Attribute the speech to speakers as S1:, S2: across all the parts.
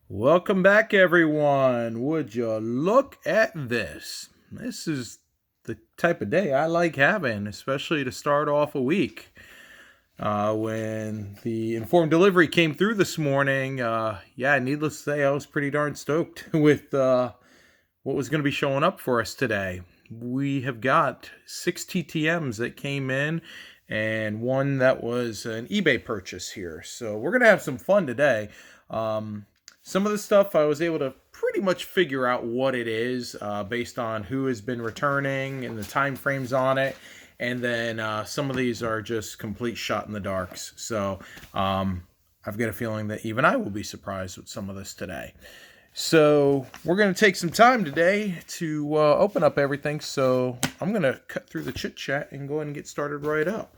S1: Welcome back, everyone. Would you look at this? This is the type of day I like having, especially to start off a week. When the informed delivery came through this morning, needless to say, I was pretty darn stoked with what was going to be showing up for us today. We have got 6 TTMs that came in and one that was an eBay purchase here. So we're going to have some fun today. Some of the stuff I was able to pretty much figure out what it is based on who has been returning and the time frames on it. And then some of these are just complete shot in the darks. So I've got a feeling that even I will be surprised with some of this today. So we're going to take some time today to open up everything. So I'm going to cut through the chit chat and go ahead and get started right up.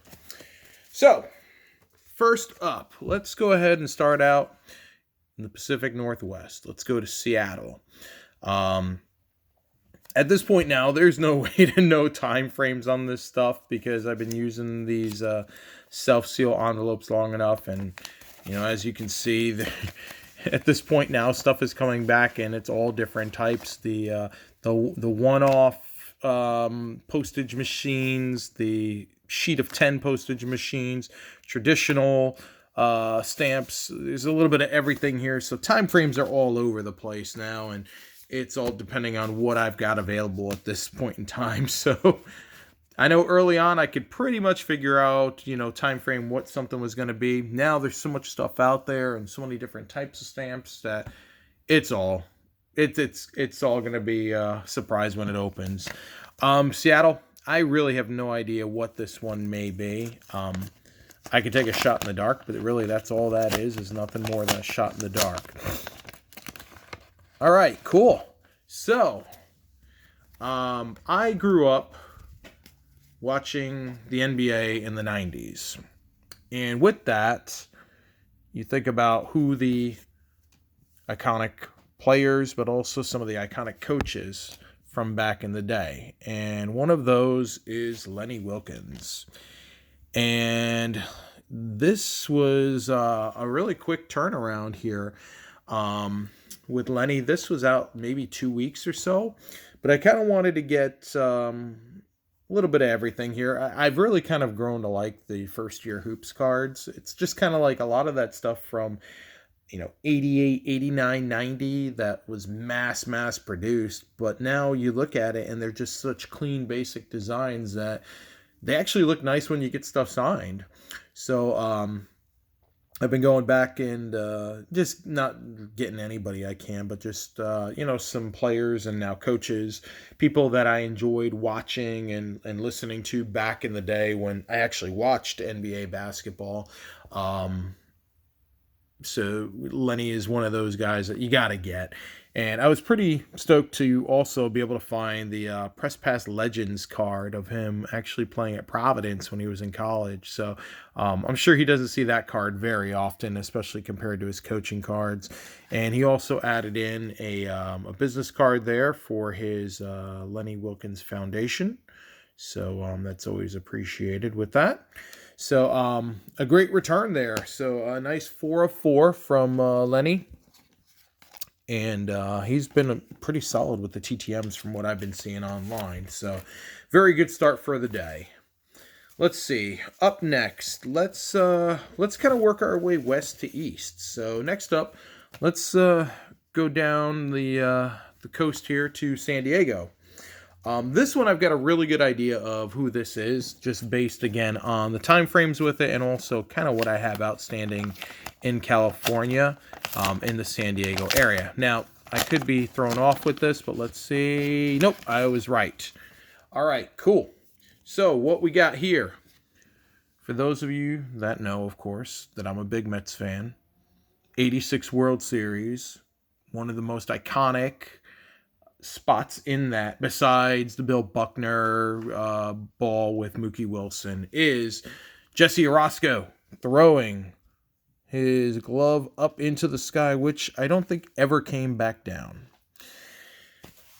S1: So first up, let's go ahead and start out in the Pacific Northwest. Let's go to Seattle. At this point now, there's no way to know time frames on this stuff because I've been using these self-seal envelopes long enough, and as you can see, at this point now, stuff is coming back, and it's all different types. The one-off postage machines, the sheet of 10 postage machines, traditional stamps. There's a little bit of everything here. So time frames are all over the place now, and it's all depending on what I've got available at this point in time. So I know early on I could pretty much figure out, time frame what something was going to be. Now there's so much stuff out there and so many different types of stamps that it's all going to be a surprise when it opens. Seattle, I really have no idea what this one may be. I could take a shot in the dark, but really that's all that is nothing more than a shot in the dark. All right, cool. So, I grew up watching the NBA in the 90s. And with that, you think about who the iconic players, but also some of the iconic coaches from back in the day. And one of those is Lenny Wilkens. And this was a really quick turnaround here with Lenny. This was out maybe 2 weeks or so, but I kind of wanted to get a little bit of everything here. I've really kind of grown to like the first year hoops cards. It's just kind of like a lot of that stuff from 88, 89, 90 that was mass produced, but now you look at it and they're just such clean basic designs that they actually look nice when you get stuff signed. So I've been going back and just not getting anybody I can, but just, some players and now coaches, people that I enjoyed watching and listening to back in the day when I actually watched NBA basketball. So Lenny is one of those guys that you got to get. And I was pretty stoked to also be able to find the Press Pass Legends card of him actually playing at Providence when he was in college. So I'm sure he doesn't see that card very often, especially compared to his coaching cards. And he also added in a business card there for his Lenny Wilkens Foundation. So that's always appreciated with that. So a great return there. So a nice 4 of 4 from Lenny. And he's been pretty solid with the TTMs from what I've been seeing online. So very good start for the day. Let's see. Up next, let's kind of work our way west to east. So next up, let's go down the coast here to San Diego. This one I've got a really good idea of who this is, just based again on the time frames with it and also kind of what I have outstanding in California, in the San Diego area. Now, I could be thrown off with this, but let's see. Nope, I was right. All right, cool. So what we got here, for those of you that know, of course, that I'm a big Mets fan, 86 World Series, one of the most iconic spots in that, besides the Bill Buckner ball with Mookie Wilson, is Jesse Orosco throwing his glove up into the sky, which I don't think ever came back down.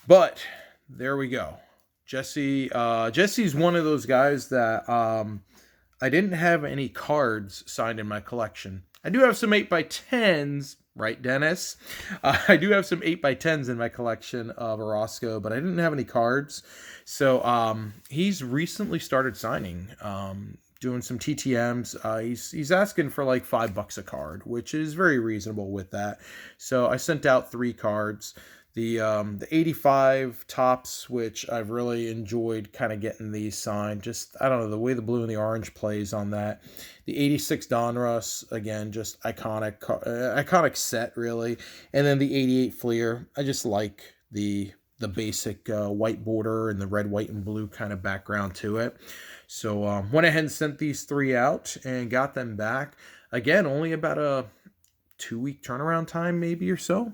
S1: But there we go. Jesse's one of those guys that I didn't have any cards signed in my collection. I do have some 8x10s Right, Dennis? I do have some 8x10s in my collection of Orozco, but I didn't have any cards. So he's recently started signing, doing some TTMs. He's asking for like $5 a card, which is very reasonable with that. So I sent out 3 cards. The 85 tops, which I've really enjoyed kind of getting these signed. Just, I don't know, the way the blue and the orange plays on that. The 86 Donruss, again, just iconic set, really. And then the 88 Fleer. I just like the basic white border and the red, white, and blue kind of background to it. So went ahead and sent these 3 out and got them back. Again, only about a 2-week turnaround time, maybe, or so.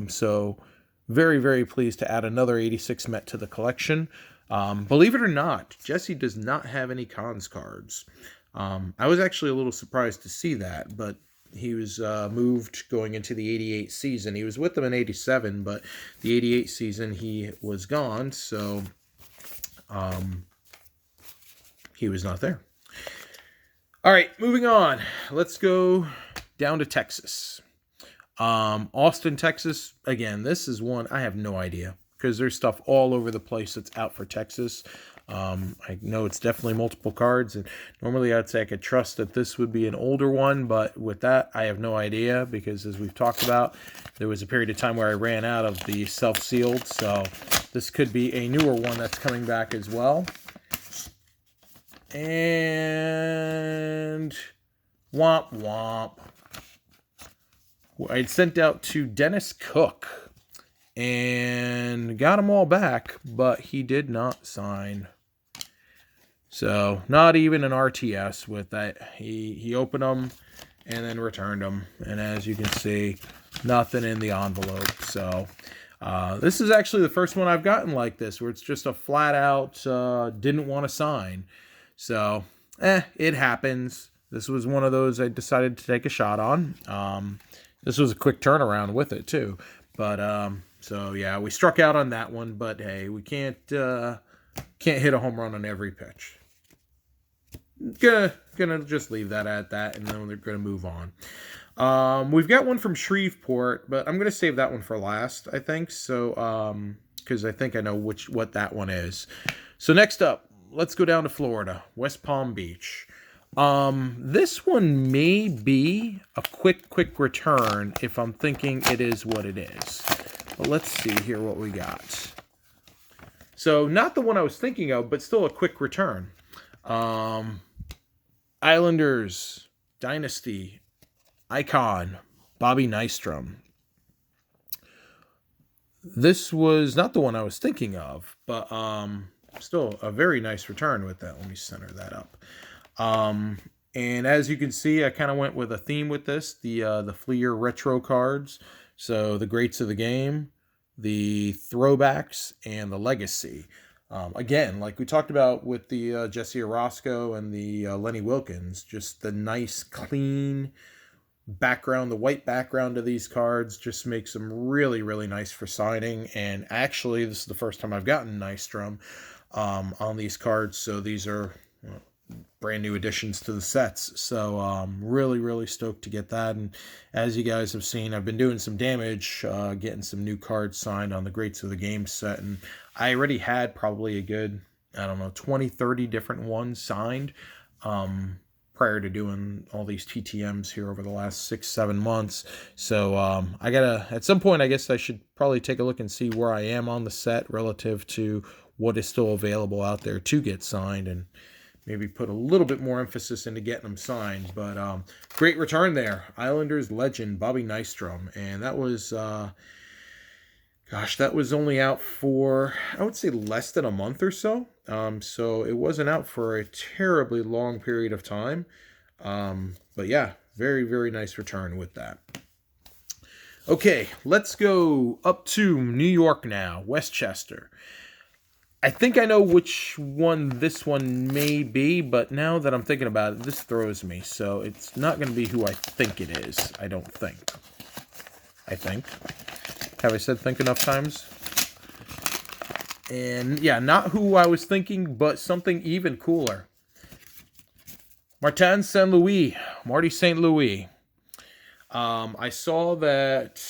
S1: So very, very pleased to add another 86 Met to the collection. Believe it or not, Jesse does not have any Cons cards. I was actually a little surprised to see that, but he was moved going into the 88 season. He was with them in 87, but the 88 season he was gone, so he was not there. All right, moving on. Let's go down to Texas. Austin, Texas. Again, this is one I have no idea because there's stuff all over the place that's out for Texas. I know it's definitely multiple cards, and normally I'd say I could trust that this would be an older one, but with that, I have no idea because, as we've talked about, there was a period of time where I ran out of the self-sealed, so this could be a newer one that's coming back as well. And womp womp. I'd sent out to Dennis Cook and got them all back, but he did not sign. So not even an RTS with that. He opened them and then returned them. And as you can see, nothing in the envelope. So this is actually the first one I've gotten like this, where it's just a flat out didn't want to sign. So it happens. This was one of those I decided to take a shot on. This was a quick turnaround with it too. But so yeah, we struck out on that one, but hey, we can't hit a home run on every pitch. Gonna just leave that at that, and then we're gonna move on. We've got one from Shreveport, but I'm gonna save that one for last, I think. So because I think I know what that one is. So next up, let's go down to Florida, West Palm Beach. This one may be a quick return if I'm thinking it is what it is. But let's see here what we got. So not the one I was thinking of, but still a quick return. Islanders Dynasty Icon Bobby Nystrom. This was not the one I was thinking of, but still a very nice return with that. Let me center that up. And as you can see, I kind of went with a theme with this, the Fleer retro cards. So the greats of the game, the throwbacks, and the legacy. Again, like we talked about with the Jesse Orozco and the Lenny Wilkens, just the nice, clean background, the white background of these cards just makes them really, really nice for signing. And actually, this is the first time I've gotten Nystrom on these cards, so these are brand new additions to the sets. So really, really stoked to get that. And as you guys have seen, I've been doing some damage, getting some new cards signed on the Greats of the Game set. And I already had probably a good, 20, 30 different ones signed prior to doing all these TTMs here over the last 6-7 months. So I gotta, at some point, I guess I should probably take a look and see where I am on the set relative to what is still available out there to get signed, and maybe put a little bit more emphasis into getting them signed. But great return there. Islanders legend Bobby Nystrom. And that was, that was only out for, I would say, less than a month or so. So it wasn't out for a terribly long period of time. But yeah, very, very nice return with that. Okay, let's go up to New York now, Westchester. I think I know which one this one may be, but now that I'm thinking about it, this throws me. So it's not going to be who I think it is, I don't think. I think. Have I said think enough times? And yeah, not who I was thinking, but something even cooler. Martin St. Louis. Marty St. Louis. I saw that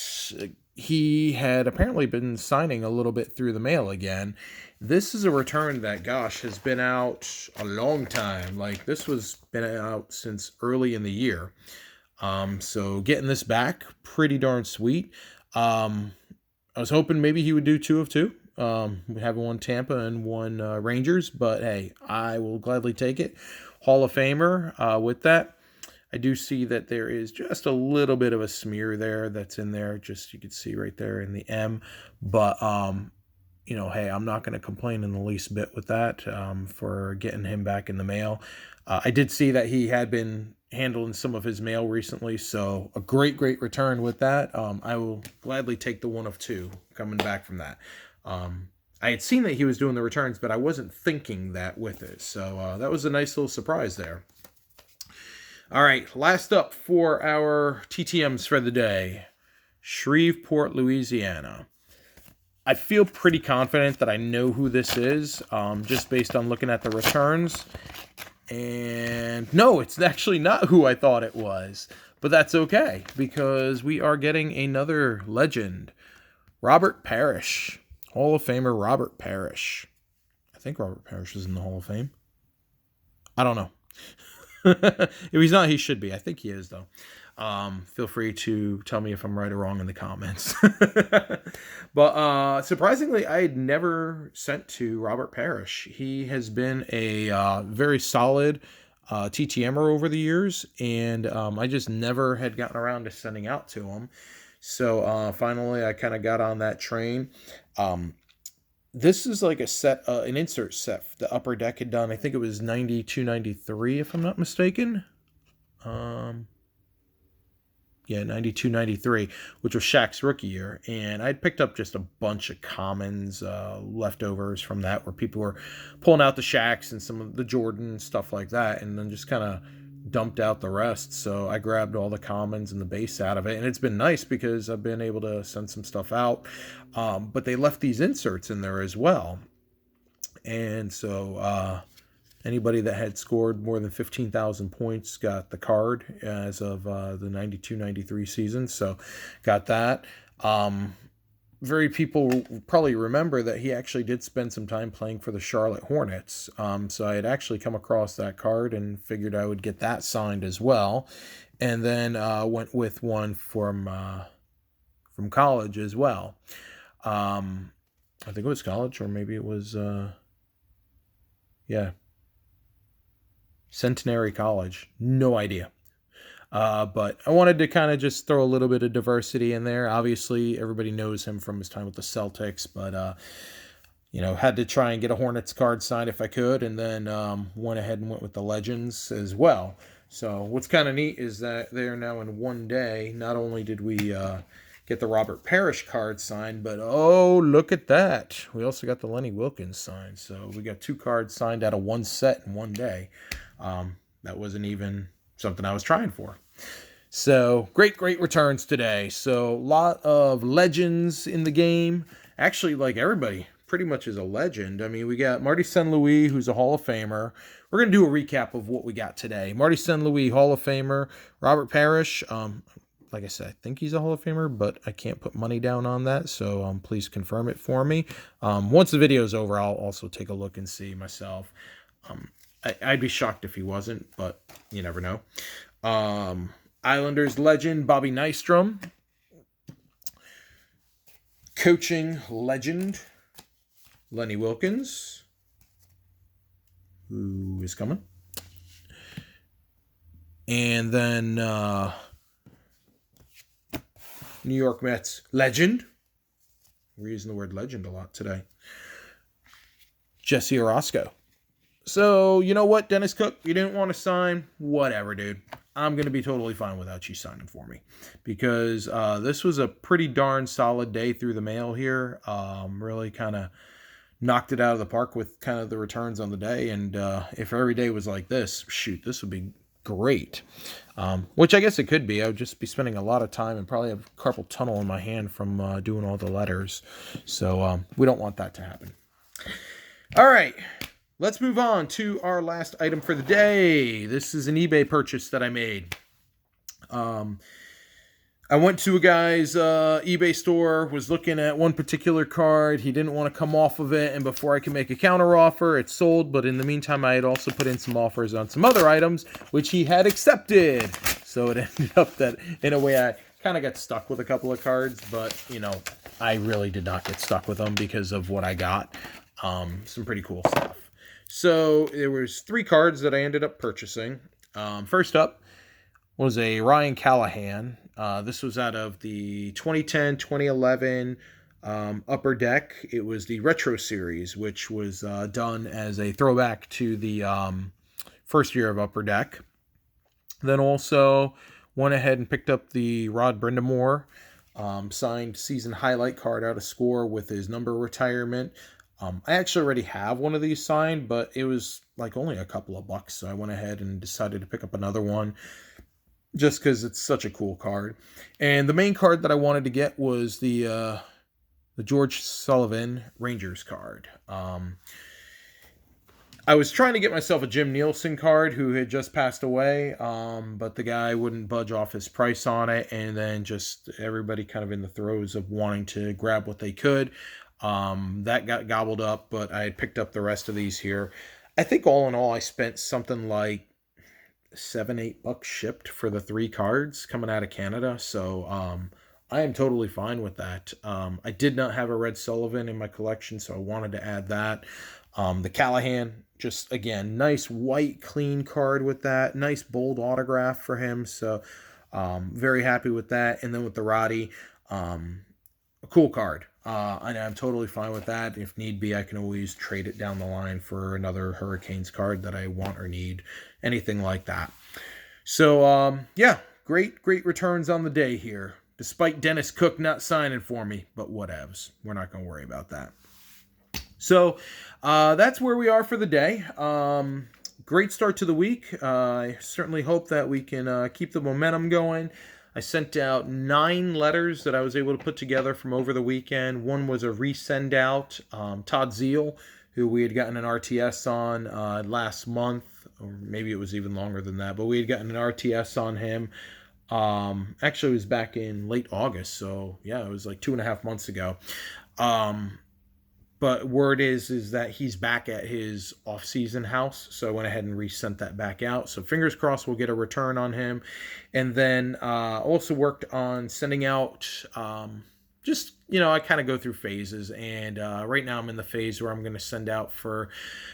S1: he had apparently been signing a little bit through the mail again. This is a return that, gosh, has been out a long time. Like, this was been out since early in the year. So getting this back, pretty darn sweet. I was hoping maybe he would do 2 of 2. Having one Tampa and one Rangers, but hey, I will gladly take it. Hall of Famer with that. I do see that there is just a little bit of a smear there that's in there. Just you can see right there in the M. But, hey, I'm not going to complain in the least bit with that for getting him back in the mail. I did see that he had been handling some of his mail recently, so a great return with that. I will gladly take the 1 of 2 coming back from that. I had seen that he was doing the returns, but I wasn't thinking that with it. So that was a nice little surprise there. All right, last up for our TTMs for the day, Shreveport, Louisiana. I feel pretty confident that I know who this is, just based on looking at the returns. And no, it's actually not who I thought it was, but that's okay because we are getting another legend, Robert Parrish, Hall of Famer Robert Parrish. I think Robert Parrish is in the Hall of Fame. I don't know. If he's not, he should be. I think he is, though. Feel free to tell me if I'm right or wrong in the comments. But surprisingly, I had never sent to Robert Parrish. He has been a very solid TTMer over the years, and I just never had gotten around to sending out to him. So finally, I kind of got on that train. This is like a set, an insert set the Upper Deck had done. I think it was 92, 93, if I'm not mistaken. Yeah, 92, 93, which was Shaq's rookie year. And I'd picked up just a bunch of commons, leftovers from that, where people were pulling out the Shaqs and some of the Jordan, stuff like that, and then just kind of dumped out the rest. So I grabbed all the commons and the base out of it, and it's been nice because I've been able to send some stuff out. But they left these inserts in there as well, and so anybody that had scored more than 15,000 points got the card as of the 92-93 season. So got that. Very people probably remember that he actually did spend some time playing for the Charlotte Hornets. So I had actually come across that card and figured I would get that signed as well. And then went with one from college as well. I think it was college, or maybe it was, Centenary College. No idea. But I wanted to kind of just throw a little bit of diversity in there. Obviously, everybody knows him from his time with the Celtics, but, had to try and get a Hornets card signed if I could, and then went ahead and went with the Legends as well. So what's kind of neat is that they're now in one day. Not only did we get the Robert Parrish card signed, but oh, look at that. We also got the Lenny Wilkens signed. So we got 2 cards signed out of one set in one day. That wasn't even something I was trying for. So great returns today. So a lot of legends in the game. Actually, like everybody pretty much is a legend. I mean, we got Marty St. Louis, who's a Hall of Famer. We're going to do a recap of what we got today. Marty St. Louis, Hall of Famer. Robert Parrish, like I said, I think he's a Hall of Famer, but I can't put money down on that, so please confirm it for me. Once the video's over, I'll also take a look and see myself. I'd be shocked if he wasn't, but you never know. Islanders legend Bobby Nystrom. Coaching legend Lenny Wilkens, who is coming. And then New York Mets legend. We're using the word legend a lot today. Jesse Orosco. So, you know what, Dennis Cook? You didn't want to sign? Whatever, dude. I'm going to be totally fine without you signing for me. Because this was a pretty darn solid day through the mail here. Really kind of knocked it out of the park with kind of the returns on the day. And if every day was like this, shoot, this would be great. Which I guess it could be. I would just be spending a lot of time and probably have carpal tunnel in my hand from doing all the letters. So we don't want that to happen. All right. Let's move on to our last item for the day. This is an eBay purchase that I made. I went to a guy's eBay store, was looking at one particular card. He didn't want to come off of it, and before I could make a counter offer, it sold. But in the meantime, I had also put in some offers on some other items, which he had accepted. So it ended up that, in a way, I kind of got stuck with a couple of cards, but, you know, I really did not get stuck with them because of what I got. Some pretty cool stuff. So there was 3 cards that I ended up purchasing. First up was a Ryan Callahan. This was out of the 2010-2011 Upper Deck. It was the Retro Series, which was done as a throwback to the first year of Upper Deck. Then also went ahead and picked up the Rod Brindamore signed season highlight card out of Score with his number retirement. I actually already have one of these signed, but it was like only a couple of bucks, so I went ahead and decided to pick up another one just because it's such a cool card. And the main card that I wanted to get was the George Sullivan Rangers card. I was trying to get myself a Jim Nielsen card who had just passed away, but the guy wouldn't budge off his price on it, and then just everybody kind of in the throes of wanting to grab what they could. That got gobbled up, but I had picked up the rest of these here. I think all in all, I spent something like $7-8 shipped for the 3 cards coming out of Canada. So I am totally fine with that. I did not have a Red Sullivan in my collection, so I wanted to add that. The Callahan, just again, nice white clean card with that. Nice bold autograph for him. So very happy with that. And then with the Roddy, a cool card. And I'm totally fine with that. If need be, I can always trade it down the line for another Hurricanes card that I want or need. Anything like that. So, yeah, great returns on the day here. Despite Dennis Cook not signing for me, but whatevs. We're not going to worry about that. So, that's where we are for the day. Great start to the week. I certainly hope that we can keep the momentum going. I sent out 9 letters that I was able to put together from over the weekend. One was a resend out. Todd Zeal, who we had gotten an RTS on last month, or maybe it was even longer than that, but we had gotten an RTS on him. Actually, it was back in late August, so yeah, it was like 2.5 months ago. But word is that he's back at his off-season house, so I went ahead and resent that back out. So fingers crossed we'll get a return on him. And then also worked on sending out, just, you know, I kind of go through phases. And right now I'm in the phase where I'm going to send out for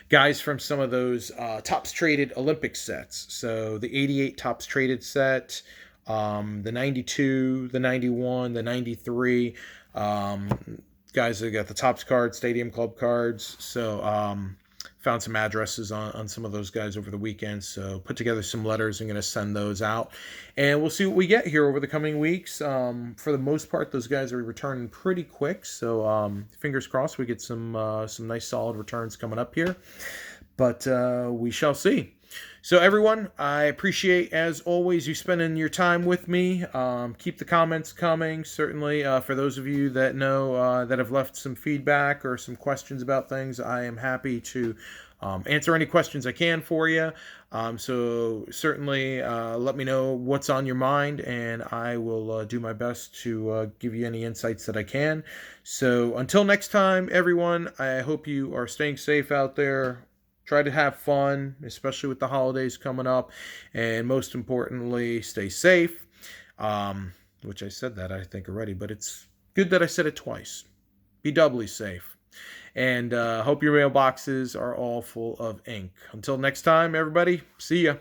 S1: guys from some of those Topps Traded Olympic sets. So the 88 Topps Traded set, the 92, the 91, the 93, guys that got the Topps cards, Stadium Club cards. So found some addresses on some of those guys over the weekend. So put together some letters. I'm going to send those out. And we'll see what we get here over the coming weeks. For the most part, those guys are returning pretty quick. So fingers crossed we get some nice solid returns coming up here. But we shall see. So everyone, I appreciate, as always, you spending your time with me. Keep the comments coming. Certainly, for those of you that know that have left some feedback or some questions about things, I am happy to answer any questions I can for you. So certainly let me know what's on your mind, and I will do my best to give you any insights that I can. So until next time, everyone, I hope you are staying safe out there. Try to have fun, especially with the holidays coming up. And most importantly, stay safe. Which I said that, I think, already, but it's good that I said it twice. Be doubly safe. And hope your mailboxes are all full of ink. Until next time, everybody, see ya.